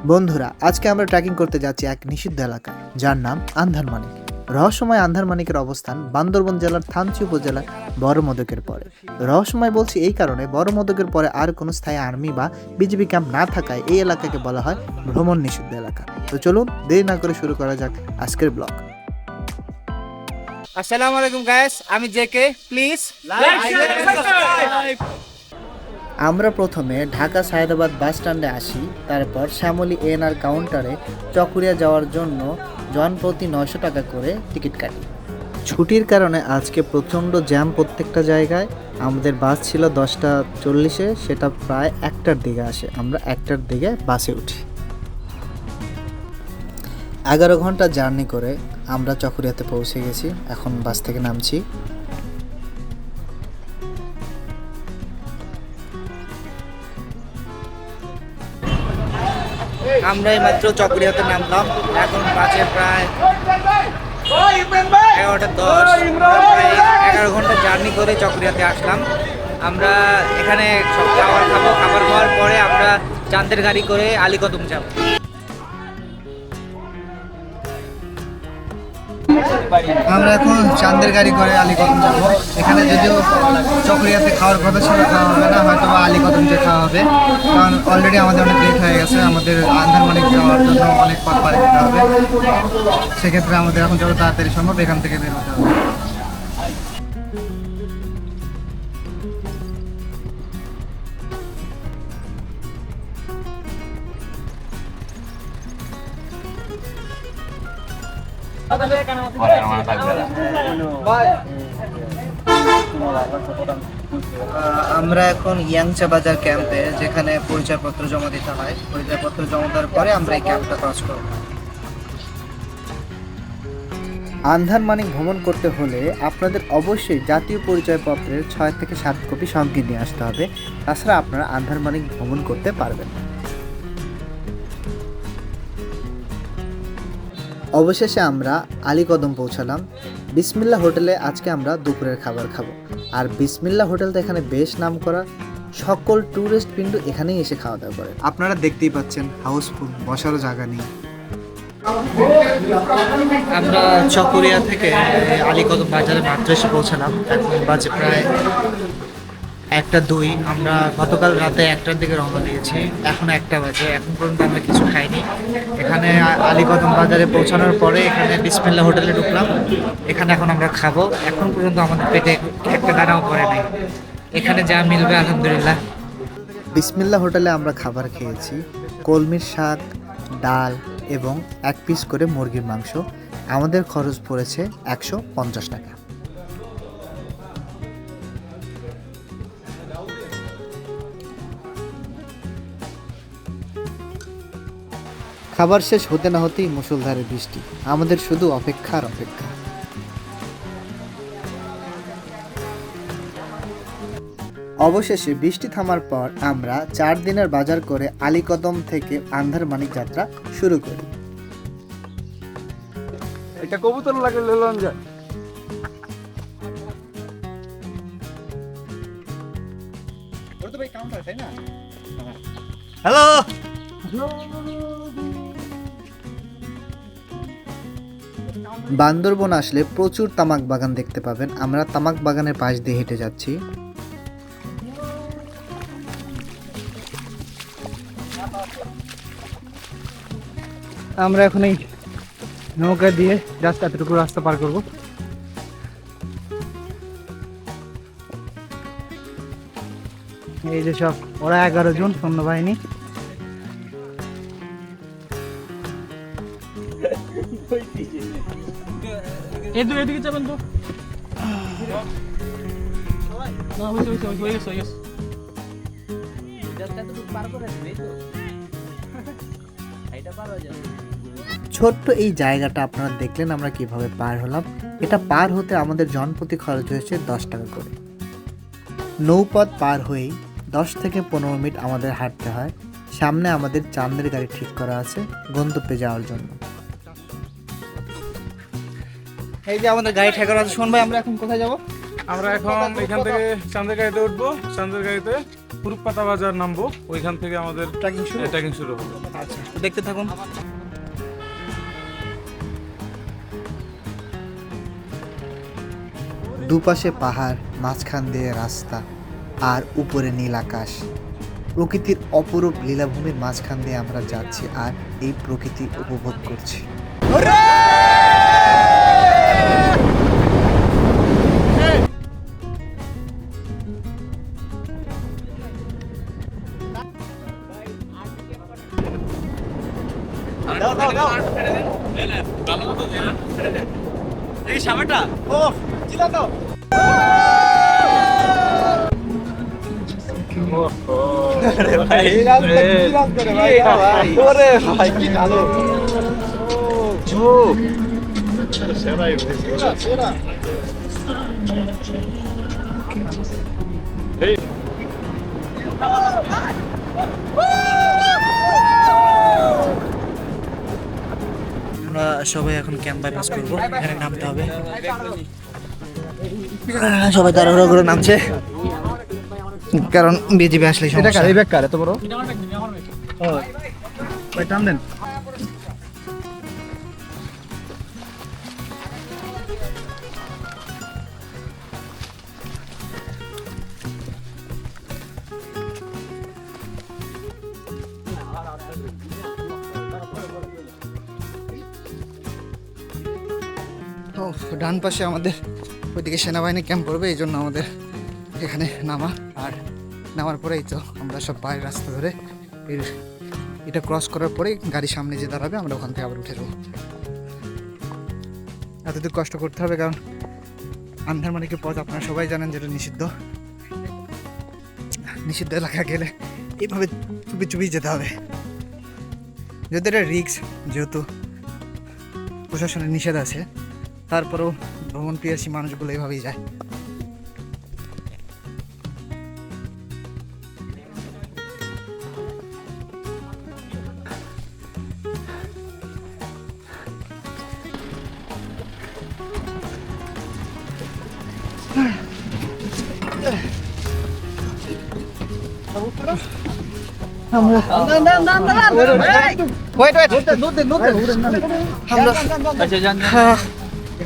বন্ধুরা, আজকে আমরা ট্রেকিং করতে যাচ্ছি এক নিষিদ্ধ এলাকায় যার নাম আন্ধারমানিক। রহস্যময় আন্ধারমানিকের অবস্থান বান্দরবান জেলার থানচি উপজেলার বড় মদকের পরে। রহস্যময় বলছি এই কারণে, বড় মদকের পরে আর কোনো স্থায়ী আর্মি বা বিজিবি ক্যাম্প না থাকায় এই এলাকাকে বলা হয় ভ্রমণ নিষিদ্ধ এলাকা। তো চলুন দেরি না করে শুরু করা যাক আজকের ব্লগ। আসসালামু আলাইকুম গাইস, আমি JK. Please like share subscribe. আমরা প্রথমে ঢাকা সায়দাবাদ বাস স্ট্যান্ডে আসি, তারপর শ্যামলী এনআর কাউন্টারে চকরিয়া যাওয়ার জন্য জনপ্রতি 900 টাকা করে টিকিট কাটি। ছুটির কারণে আজকে প্রচণ্ড জ্যাম প্রত্যেকটা জায়গায়। আমাদের বাস ছিল 10:40-এ, সেটা প্রায় 1টার দিকে আসে। আমরা 1টার দিকে বাসে উঠি। 11 ঘন্টা জার্নি করে আমরা চকরিয়াতে পৌঁছে গেছি। এখন বাস থেকে নামছি। আমরা এই মাত্র চকরিয়াতে নামলাম। এখন বাজে প্রায় 11:10। 11 ঘন্টা জার্নি করে চকরিয়াতে আসলাম। আমরা এখানে সব খাবার খাবো। খাবার খাওয়ার পরে আমরা চাঁদের গাড়ি করে আলীকদম যাব। আমরা এখন চাঁদের গাড়ি করে আলীকদম যাব। এখানে যদিও চকরিয়াতে খাওয়ার কথা ছিল, খাওয়া হবে না, হয়তো বা আলীকদম যে খাওয়া হবে, কারণ অলরেডি আমাদের অনেক লেট হয়ে গেছে। আমাদের আন্ধারমানিক যাওয়ার জন্য অনেক পথ পাড়ি দিতে হবে। সেক্ষেত্রে আমাদের এখন যত তাড়াতাড়ি সম্ভব এখান থেকে বের হতে হবে। আমরা এখন ইয়াংচা বাজার ক্যাম্পে, যেখানে পরিচয়পত্র জমা দিতে হয়। পরিচয়পত্র জমা দেওয়ার পরে আমরা এই ক্যাম্পটা ক্রস করব। আন্ধারমানিক ভ্রমণ করতে হলে আপনাদের অবশ্যই জাতীয় পরিচয়পত্রের 6 থেকে 7 কপি সঙ্গে নিয়ে আসতে হবে। তাছাড়া আপনারা আন্ধারমানিক ভ্রমণ করতে পারবেন না। অবশেষে আমরা আলীকদম পৌঁছালাম। বিসমিল্লাহ হোটেলে আজকে আমরা দুপুরের খাবার খাবো। আর বিসমিল্লাহ হোটেল তো এখানে বেশ নাম করা, সকল ট্যুরিস্ট বিন্দু এখানেই এসে খাওয়া দাওয়া করে। আপনারা দেখতেই পাচ্ছেন হাউসফুল, বসারও জায়গা নেই। আমরা চকরিয়া থেকে আলীকদম বাজারে মাত্র এসে পৌঁছালাম। এখন বাজে প্রায় 1:02। আমরা গতকাল রাতে 1টার দিকে রওনা দিয়েছি। এখন 1টা বাজে, এখন পর্যন্ত আমরা কিছু খাইনি। এখানে আলীকদম বাজারে পৌঁছানোর পরে এখানে বিসমিল্লাহ হোটেলে ঢুকলাম। এখানে এখন আমরা খাবো। এখন পর্যন্ত আমাদের পেটে একটা দানাও পড়ে নাই। এখানে যা মিলবে আলহামদুলিল্লাহ। বিসমিল্লাহ হোটেলে আমরা খাবার খেয়েছি, কলমির শাক, ডাল এবং 1 পিস করে মুরগির মাংস। আমাদের খরচ পড়েছে 150 টাকা। খাবার শেষ হতে না হতেই মুষলধারে বৃষ্টি। আমাদের শুধু অপেক্ষা আর অপেক্ষা। অবশেষে বৃষ্টি থামার পর আমরা 4 দিনের বাজার করে আলীকদম থেকে আন্ধারমানিক যাত্রা শুরু করি। এটা কবুতর লাগে ললন যায়। হ্যালো, বান্দরবন আসলে প্রচুর তামাক বাগান দেখতে পাবেন। আমরা তামাক বাগানের পাশ দিয়ে হেঁটে যাচ্ছি। আমরা এখন এই নৌকা দিয়ে জাস্ট এতটুকু রাস্তা পার করব। এই যে সব ওরা 11 জন সৈন্যবাহিনী। এদিকে যাবেন তো? না, হয়ে গেছে। ছোট্ট এই জায়গাটা আপনারা দেখলেন আমরা কিভাবে পার হলাম। এটা পার হতে আমাদের জনপ্রতি খরচ হয়েছে 10 টাকা করে। নৌপথ পার হয়েই 10 থেকে 15 মিনিট আমাদের হাঁটতে হয়। সামনে আমাদের চাঁদের গাড়ি ঠিক করা আছে গন্তব্যে যাওয়ার জন্য। এই যে আমাদের গাড়ি ঠেকানো আছে। শোন ভাই, আমরা এখন কোথায় যাব? আমরা এখন এখান থেকে চাঁদের গাড়িতে উঠবো, চাঁদের গাড়িতে কুরুকপাতা বাজার নামবো, ওইখান থেকে আমাদের ট্রেকিং শুরু হবে। আচ্ছা, দেখতে থাকুন। দুপাশে পাহাড়, মাঝখান দিয়ে রাস্তা আর উপরে নীল আকাশ। প্রকৃতির অপরূপ লীলাভূমির মাঝখান দিয়ে আমরা যাচ্ছি আর এই প্রকৃতি উপভোগ করছি। আমরা সবাই এখন ক্যাম্প বাইপাস করবো, এখানে নামতে হবে। সবাই তাড়াহুড়ো করে নামছে, কারণ বিজিবি আসলে সমস্যা। এই ব্যাগ কার এত বড়? ভাই টান দেন। তো ডান পাশে আমাদের ওইদিকে সেনাবাহিনী ক্যাম্প করবে, এই জন্য আমাদের এখানে নামা। আর নামার পরেই তো আমরা সব পায়ের রাস্তা ধরে এটা ক্রস করার পরেই গাড়ি সামনে যে দাঁড়াবে আমরা ওখান থেকে আবার উঠে যাবো। এতদূর কষ্ট করতে হবে কারণ আন্ধারমানিকের পথ আপনারা সবাই জানেন যেটা নিষিদ্ধ। নিষিদ্ধ এলাকা গেলে এইভাবে চুপি চুপি যেতে হবে। যদি এটা রিস্ক, যেহেতু প্রশাসনের নিষেধ আছে, তারপরেও ভ্রমণ পিয়াসী মানুষগুলো এইভাবেই যায়।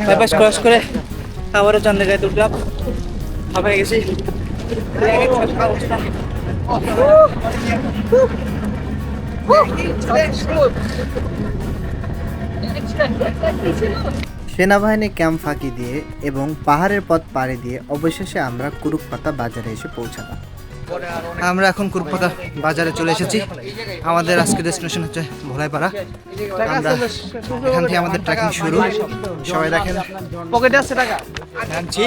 বাইপাস ক্রস করে আবারও চান্দের গায়ে উঠলাম, হাঁপায় গেছি। সেনাবাহিনী ক্যাম্প ফাঁকি দিয়ে এবং পাহাড়ের পথ পাড়ি দিয়ে অবশেষে আমরা কুরুকপাতা বাজারে এসে পৌঁছালাম। আমরা এখন কুরুকপাতা বাজারে চলে এসেছি। আমাদের আজকের ডেস্টিনেশন হচ্ছে ভোলাইপাড়া। আমরা এখান থেকে আমাদের ট্রেকিং শুরু। সবাই দেখেন পকেটে আছে টাকা। নামছি,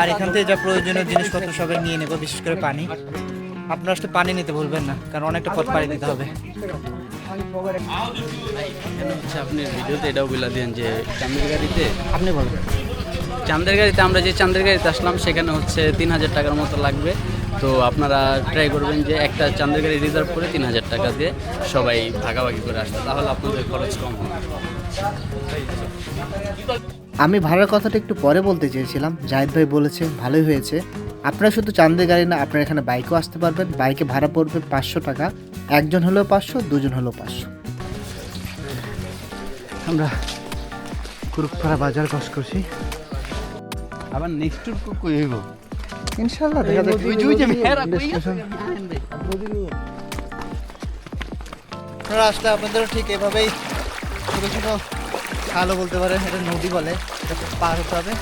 আর এখান থেকে যা প্রয়োজনীয় জিনিসপত্র সবাই নিয়ে নেব, বিশেষ করে পানি। আপনারা আসলে পানি নিতে ভুলবেন না, কারণ অনেকটা পথ পাড়ি দিতে হবে। হচ্ছে আপনি ভিডিওতে এটাও বলে দেন যে চাঁদের গাড়িতে, আপনি বলেন। চাঁদের গাড়িতে আমরা যে চাঁদের গাড়িতে আসলাম সেখানে হচ্ছে 3000 টাকার মতো লাগবে। তো আপনারা ট্রাই করবেন যে একটা চাঁদের গাড়ি রিজার্ভ করে 3000 টাকা দিয়ে সবাই ভাগাভাগি করে আসতে, তাহলে আপনাদের খরচ কম হবে। আমি ভাড়ার কথাটা একটু পরে বলতে চেয়েছিলাম, জাহিদ ভাই বলেছে ভালোই হয়েছে। আপনারা শুধু চাঁদের গাড়ি না, আপনারা এখানে বাইকেও আসতে পারবেন। বাইকে ভাড়া পড়বে 500 টাকা, একজন হলেও 500, দুজন হলেও 500। আমরা কুরুকপাড়া বাজার ক্রস করছি। আবার নেক্সট ট্যুর কই হইব ইনশাআল্লাহ দেখা যাক। আপনারা আসলে আপনাদেরও ঠিক এভাবেই ছোটো ছোটো খালও বলতে পারে, এটা নদী বলে, এটা পার হতে হবে।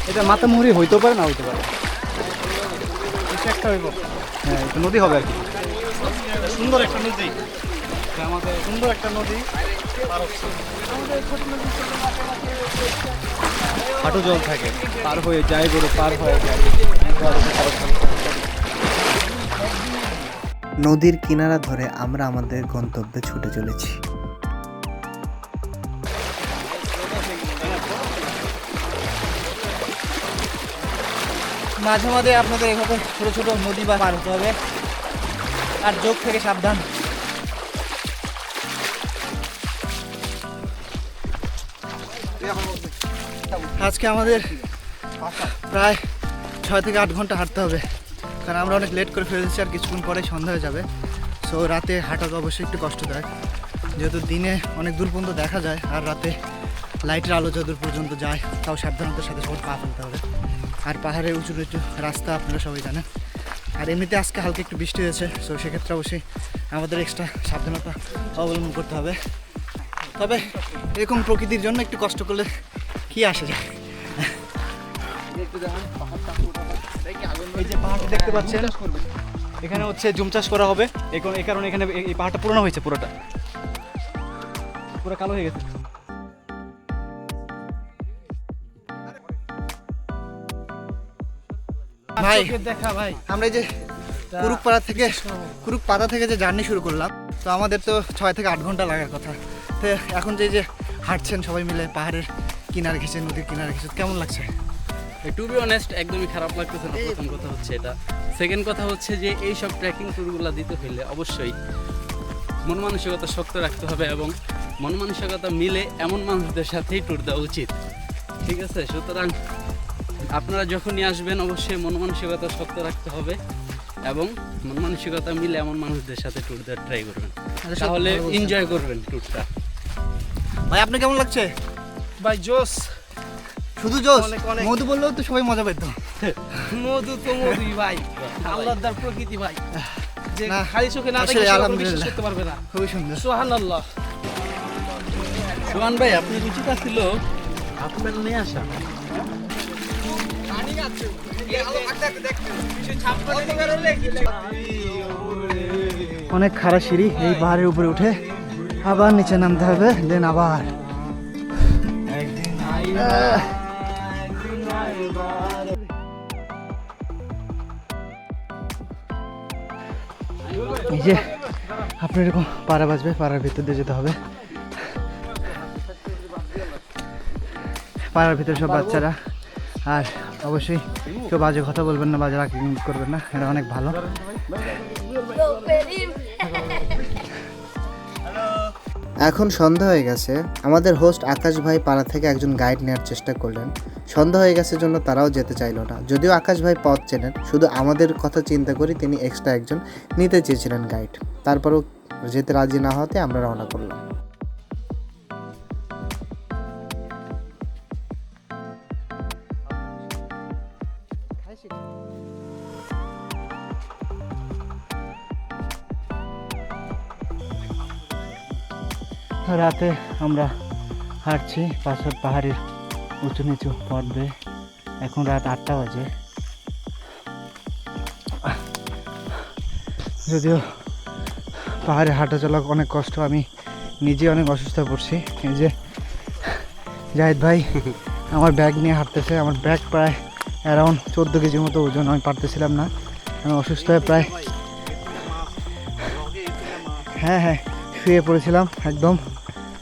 এটা মাতামুহুরি হইতেও পারে না হইতে পারে, কিছু একটা হইব। হ্যাঁ, এটা নদী হবে আর কি। সুন্দর একটা নদী, আমাদের সুন্দর একটা নদী পার হচ্ছে। হাঁটু জল থাকে, পার হয়ে যায়, গরু পার হয়ে যায়। নদীর কিনারা ধরে আমরা আমাদের গন্তব্যে ছুটে চলেছি। মাঝে মাঝে আপনাদের এভাবে ছোটো ছোটো নদী বা পার হতে হবে, আর যোগ থেকে সাবধান। আজকে আমাদের প্রায় 6 থেকে 8 ঘন্টা হাঁটতে হবে, কারণ আমরা অনেক লেট করে ফেলেছি আর কিছুক্ষণ পরে সন্ধ্যা হয়ে যাবে। সো রাতে হাঁটা তো অবশ্যই একটু কষ্টদায়ক, যেহেতু দিনে অনেক দূর পর্যন্ত দেখা যায় আর রাতে লাইটের আলো যতদূর পর্যন্ত যায় তাও সাবধানতার সাথে সবার পা ফেলতে হবে। আর পাহাড়ে উঁচু উঁচু রাস্তা আপনারা সবাই জানেন, আর এমনিতে আজকে হালকা একটু বৃষ্টি হয়েছে, সো সেক্ষেত্রে অবশ্যই আমাদের এক্সট্রা সাবধানতা অবলম্বন করতে হবে। তবে এরকম প্রকৃতির জন্য একটু কষ্ট করলে কি আসে যায়। এই যে পাহাড়টা দেখতে পাচ্ছেন, এখানে হচ্ছে জুম চাষ করা হবে। এই কারণে এখানে এই পাহাড়টা পুরনো হয়েছে, পুরো কালো হয়ে গেছে। ভাই দেখা ভাই, আমরা এই যে কুরুকপাড়া থেকে যে জার্নি শুরু করলাম, তো আমাদের তো 6 থেকে 8 ঘন্টা লাগার কথা। তো এখন যে হাঁটছেন সবাই মিলে পাহাড়ের কিনারে ঘেঁষে, নদীর কিনারে ঘেঁষে, কেমন লাগছে? টু বি অনেস্ট একদমই খারাপ লাগতেছে না, প্রথম কথা হচ্ছে এটা। সেকেন্ড কথা হচ্ছে যে এই সব ট্রেকিং ট্যুরগুলো দিতে হলে অবশ্যই মন মানসিকতা শক্ত রাখতে হবে এবং মন মানসিকতা মিলে এমন মানুষদের সাথেই ট্যুর দেওয়া উচিত, ঠিক আছে? সুতরাং আপনারা যখনই আসবেন অবশ্যই মন মানসিকতা শক্ত রাখতে হবে এবং মন মানসিকতা মিলে এমন মানুষদের সাথে ট্যুর দেওয়ার ট্রাই করবেন, তাহলে এনজয় করবেন ট্যুরটা। ভাই আপনার কেমন লাগছে? ভাই জোস, শুধু জোস? অনেক, অনেক। মধু বললেও তো সবাই মজা পেত। মধু তো মধুই ভাই, আল্লাহর প্রকৃতি ভাই, যে না, খালি চোখে না আসলে দেখে সেটা আলহামদুলিল্লাহ। বিশ্বাস করতে পারবে না। খুবই সুন্দর। সুবহানাল্লাহ। সোহান ভাই আপনি উচিত ছিল আপনার নিয়ে আসা। অনেক খাড়া সিঁড়ি, এই পাহাড়ের উপরে উঠে আবার নিচে নামতে হবে, দেন আবার এই যে আপনার এরকম পাড়া বাজবে, পাড়ার ভিতর দিয়ে যেতে হবে। পাড়ার ভিতরে সব বাচ্চারা, আর অবশ্যই কেউ বাজে কথা বলবেন না, বাজে রাগ করবেন না, এটা অনেক ভালো। এখন সন্ধ্যা হয়ে গেছে, আমাদের হোস্ট আকাশ ভাই পাড়া থেকে একজন গাইড নেওয়ার চেষ্টা করলেন। সন্ধ্যা হয়ে গেছে জন্য তারাও যেতে চাইলো না, যদিও আকাশ ভাই পথ চেনেন, শুধু আমাদের কথা চিন্তা করি তিনি এক্সট্রা একজন নিতে চেয়েছিলেন গাইড। তারপরও যেতে রাজি না হতে আমরা রওনা করলাম। রাতে আমরা হাঁটছি পাহাড়ের উঁচু নিচু পথ দিয়ে। এখন রাত 8টা বাজে, যদিও পাহাড়ে হাঁটা চলা অনেক কষ্ট, আমি নিজে অনেক অসুস্থ হয়ে পড়ছি। এই যে জাহিদ ভাই আমার ব্যাগ নিয়ে হাঁটতেছে, আমার ব্যাগ প্রায় অ্যারাউন্ড 14 কেজির মতো ওজন, আমি পারতেছিলাম না, আমি অসুস্থ হয়ে প্রায় হ্যাঁ শুয়ে পড়েছিলাম একদম,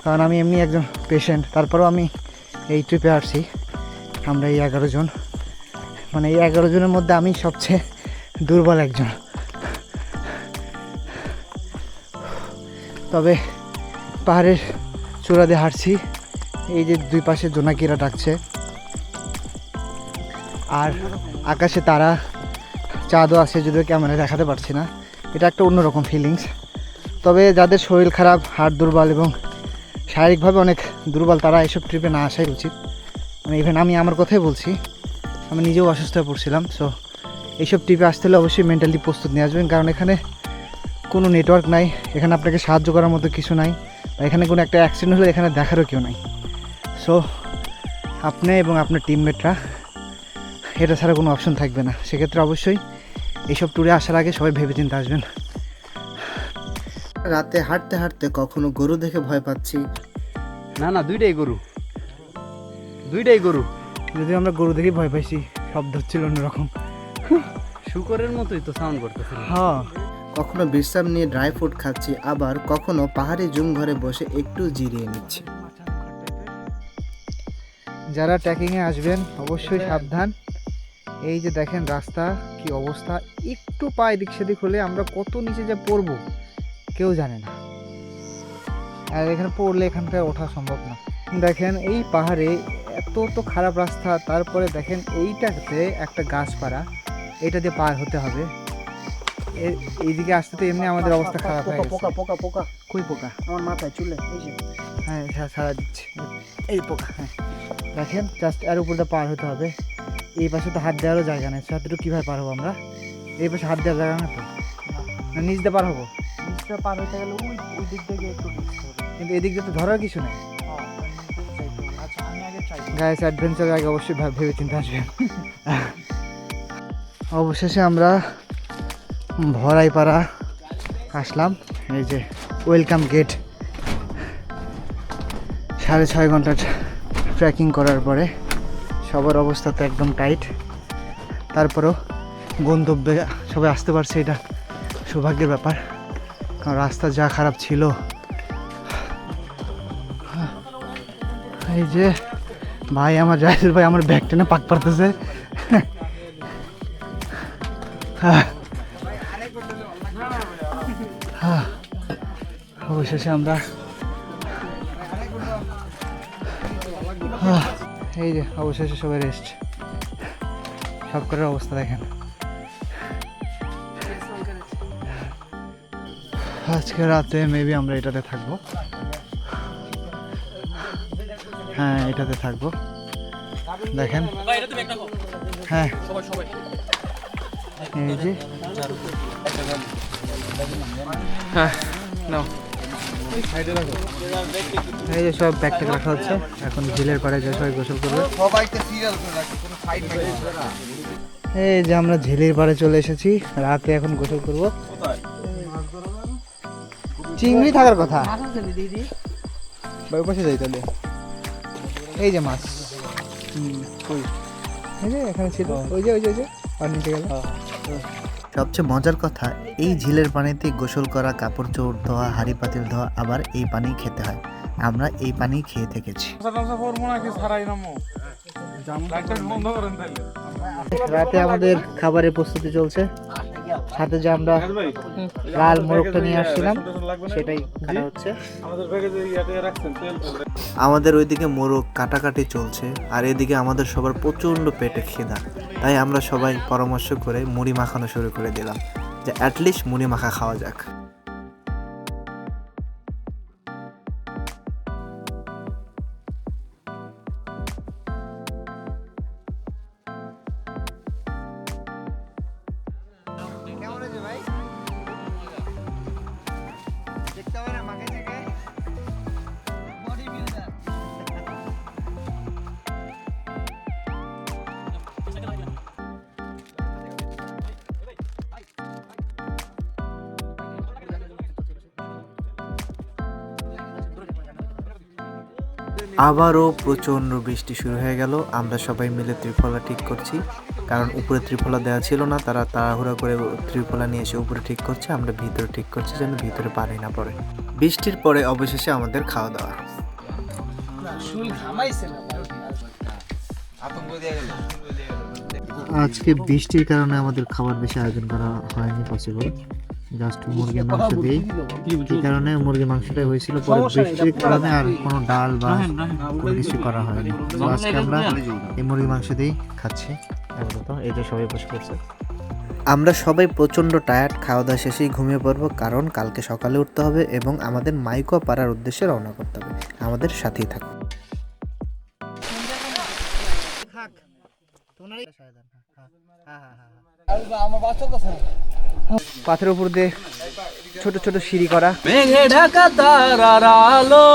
কারণ আমি এমনি একজন পেশেন্ট। তারপরেও আমি এই ট্রিপে আসছি, আমরা এই 11 জন, মানে এই 11 জনের মধ্যে আমি সবচেয়ে দুর্বল একজন। তবে পাহাড়ের চূড়া দিয়ে হাঁটছি, এই যে দুই পাশে জোনাকিরা ডাকছে আর আকাশে তারা চাঁদও আছে, যদিও ক্যামেরায় দেখাতে পারছি না, এটা একটা অন্যরকম ফিলিংস। তবে যাদের শরীর খারাপ, হাড় দুর্বল এবং শারীরিকভাবে অনেক দুর্বল, তারা এইসব ট্রিপে না আসাই উচিত। মানে ইভেন আমি আমার কথাই বলছি, আমি নিজেও অসুস্থ হয়ে পড়ছিলাম। সো এইসব ট্রিপে আসতে হলে অবশ্যই মেন্টালি প্রস্তুত নিয়ে আসবেন, কারণ এখানে কোনো নেটওয়ার্ক নাই, এখানে আপনাকে সাহায্য করার মতো কিছু নাই, বা এখানে কোনো একটা অ্যাক্সিডেন্ট হলে এখানে দেখারও কেউ নাই। সো আপনি এবং আপনার টিমমেটরা, এটা ছাড়া কোনো অপশন থাকবে না। সেক্ষেত্রে অবশ্যই এইসব ট্যুরে আসার আগে সবাই ভেবেচিন্তে আসবেন। রাতে হাঁটতে হাঁটতে কখনো গরু দেখে ভয় পাচ্ছি। না দুইটাই গরু। যদি আমরা গরু দেখে ভয় পাইছি, শব্দ হচ্ছিল অন্যরকম, শুকরের মতোই তো সাউন্ড করতেছিল। হ্যাঁ, কখনো বিশ্রাম নিয়ে ড্রাই ফ্রুট খাচ্ছি, আবার কখনো পাহাড়ি জুম ঘরে বসে একটু জিরিয়ে নিচ্ছি। যারা ট্রেকিংয়ে আসবেন অবশ্যই সাবধান। এই যে দেখেন রাস্তা কি অবস্থা, একটু পা এদিক সেদিক হলে আমরা কত নিচে যে পড়বো কেউ জানে না, আর এখানে পড়লে এখানকার ওঠা সম্ভব না। দেখেন এই পাহাড়ে এত তো খারাপ রাস্তা, তারপরে দেখেন এইটাতে একটা গাছপাড়া, এটা দিয়ে পার হতে হবে। এইদিকে আসতে তো এমনি আমাদের অবস্থা খারাপ হয়ে গেছে। পোকা পোকা পোকা কই পোকা? আমার মাথায় চুলে এই যে হ্যাঁ ছাড়া দিচ্ছি, এই পোকা। হ্যাঁ দেখেন জাস্ট এর উপর দিয়ে পার হতে হবে। এই পাশে তো হাত দেওয়ারও জায়গা নেই, সেটা কীভাবে পার হবো আমরা? এই পাশে হাত দেওয়ার জায়গা না তো, না নিচ দিয়ে পার হবো? নিচটা পার হতে গেলে ওই দিক থেকে একটু রিস্ক হবে। কিন্তু এদিক দিয়ে তো ধরার কিছু নেই। আচ্ছা আমি আগে চাই। গাইস অ্যাডভেঞ্চারের আগে অবশ্যই ভেবে চিন্তে আসবেন। অবশেষে আমরা ভরাইপাড়া আসলাম। এই যে ওয়েলকাম গেট। 6.5 ঘন্টা ট্রেকিং করার পরে সবার অবস্থা তো একদম টাইট, তারপরেও গন্তব্যে সবাই আসতে পারছে, এটা সৌভাগ্যের ব্যাপার। কারণ রাস্তা যা খারাপ ছিল। এই যে ভাই আমার জাহিদ ভাই আমার ব্যাগ টেনে পাক পারতেছে। অবশেষে আমরা এই যে অবশেষে সবাই রেস্ট। সব করার অবস্থা দেখেন। আজকে রাতে মেবি আমরা এটাতে থাকবো। হ্যাঁ এটাতে থাকবো, দেখেন। হ্যাঁ এই যে এই যে সব ব্যাগ ট্যাগ রাখা হচ্ছে। এখন ঝিলের পাড়ে যে সবাই গোসল করবে। এই যে আমরা ঝিলের পাড়ে চলে এসেছি, রাতে এখন গোসল করব। চিংড়ি থাকার কথা, ওই পাশে যাই তাহলে। এই যে মাছ, ওই এই যে এখানে ছিল, ওই যে ওই যে ওই যে আর নিচে গেল। সবচেয়ে মজার কথা, এই ঝিলের পানিতে গোসল করা, কাপড় চোপড় ধোয়া, হাঁড়ি পাতিল ধোয়া, আবার এই পানি খেতে হয়। আমরা এই পানি খেয়ে থেকেছি। রাতে আমাদের খাবারের প্রস্তুতি চলছে। সাথে যে আমরা লাল মোরগটা নিয়ে আসছিলাম সেটাই খাওয়া হচ্ছে। আমাদের ওইদিকে মোরগ কাটাকাটি চলছে, আর এদিকে আমাদের সবার প্রচণ্ড পেটে খিদা। তাই আমরা সবাই পরামর্শ করে মুড়ি মাখানো শুরু করে দিলাম, যে অ্যাটলিস্ট মুড়ি মাখা খাওয়া যাক। আবারও প্রচণ্ড বৃষ্টি শুরু হয়ে গেল। আমরা সবাই মিলে ত্রিফলা ঠিক করছি, কারণ উপরে ত্রিফলা দেওয়া ছিল না। তারা তাড়াহুড়া করে ত্রিফলা নিয়ে এসে উপরে ঠিক করছে, আমরা ভিতরে ঠিক করছি যেন ভিতরে পানি না পড়ে। বৃষ্টির পরে অবশেষে আমাদের খাওয়া দাওয়া। আজকে বৃষ্টির কারণে আমাদের খাবার বেশি আয়োজন করা হয়নি পসিবল। জাস্ট মুরগির মাংস দিই, এই কারণে মুরগির মাংসটাই হয়েছিল। পরে বৃষ্টির কারণে আর কোনো ডাল বা কোনো কিছু করা হয়নি। তো আজকে আমরা এই মুরগির মাংস দিয়েই খাচ্ছি। এই যে সবাই বসে পড়ছে। আমরা সবাই প্রচণ্ড টায়ার্ড, খাওয়া দাওয়া শেষেই ঘুমিয়ে পড়বো, কারণ কালকে সকালে উঠতে হবে এবং আমাদের মাইকোয়া পাড়ার উদ্দেশ্যে রওনা করতে হবে। আমাদের সাথেই থাকুন। পাথরের উপর দিয়ে ছোট ছোট সিঁড়ি করা। মেঘে ঢাকা তারার আলো।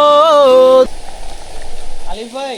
আলিফ ভাই